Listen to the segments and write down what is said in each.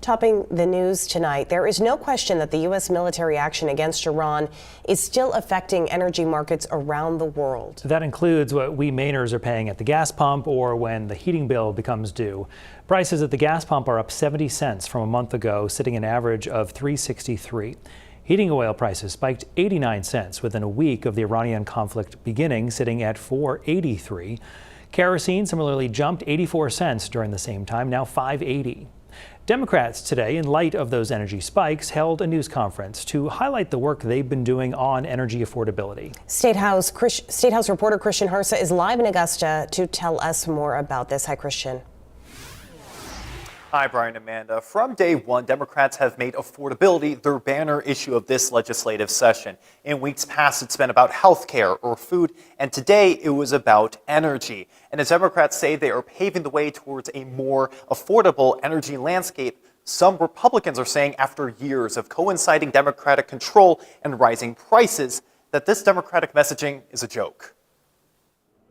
Topping the news tonight, there is no question that the U.S. military action against Iran is still affecting energy markets around the world. That includes what we Mainers are paying at the gas pump or when the heating bill becomes due. Prices at the gas pump are up 70 cents from a month ago, sitting an average of $3.63. Heating oil prices spiked 89 cents within a week of the Iranian conflict beginning, sitting at $4.83. Kerosene similarly jumped 84 cents during the same time, now $5.80. Democrats today, in light of those energy spikes, held a news conference to highlight the work they've been doing on energy affordability. State House reporter Christian Harsa is live in Augusta to tell us more about this. Hi, Christian. Hi, Brian and Amanda. From day one, Democrats have made affordability their banner issue of this legislative session. In weeks past, it's been about health care or food, and today it was about energy. And as Democrats say they are paving the way towards a more affordable energy landscape, some Republicans are saying after years of coinciding Democratic control and rising prices that this Democratic messaging is a joke.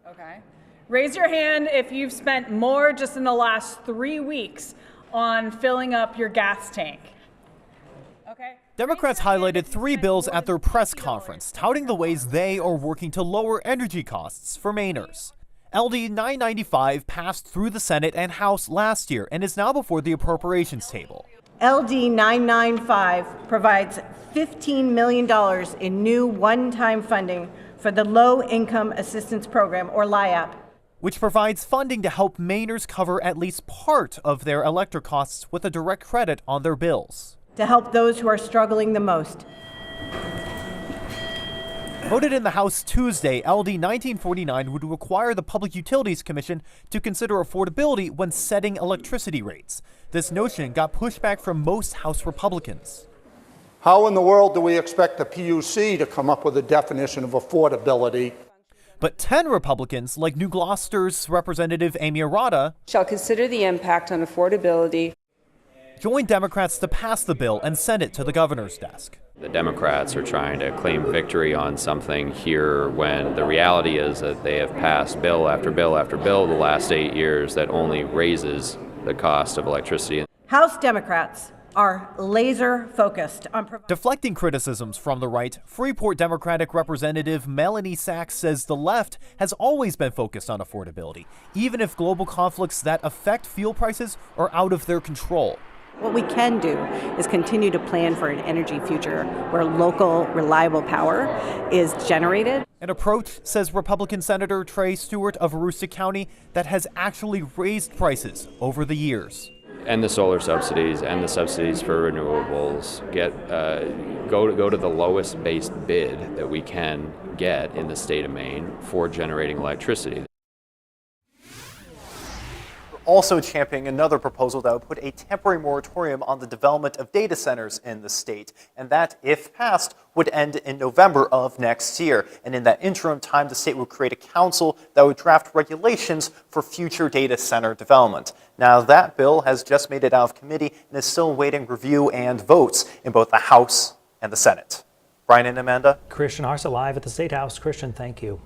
Okay. Raise your hand if you've spent more just in the last 3 weeks on filling up your gas tank. Okay. Democrats highlighted 3 bills at their press conference, touting the ways they are working to lower energy costs for Mainers. LD 995 passed through the Senate and House last year and is now before the appropriations table. LD 995 provides $15 million in new one-time funding for the Low Income Assistance Program, or LIAP, which provides funding to help Mainers cover at least part of their electric costs with a direct credit on their bills. to help those who are struggling the most. Voted in the House Tuesday, LD 1949 would require the Public Utilities Commission to consider affordability when setting electricity rates. This notion got pushback from most House Republicans. How in the world do we expect the PUC to come up with a definition of affordability? But 10 Republicans, like New Gloucester's Representative Amy Arata, shall consider the impact on affordability, joined Democrats to pass the bill and send it to the governor's desk. The Democrats are trying to claim victory on something here when the reality is that they have passed bill after bill after bill the last 8 years that only raises the cost of electricity. House Democrats are laser focused on deflecting criticisms from the right. Freeport Democratic Representative Melanie Sachs says the left has always been focused on affordability, even if global conflicts that affect fuel prices are out of their control. What we can do is continue to plan for an energy future where local, reliable power is generated. An approach, says Republican Senator Trey Stewart of Aroostook County, that has actually raised prices over the years. And the solar subsidies and the subsidies for renewables go to the lowest based bid that we can get in the state of Maine for generating electricity. Also championing another proposal that would put a temporary moratorium on the development of data centers in the state, and that, if passed, would end in November of next year. And in that interim time, the state would create a council that would draft regulations for future data center development. Now, that bill has just made it out of committee and is still awaiting review and votes in both the House and the Senate. Brian and Amanda? Christian Harsa live at the State House. Christian, thank you.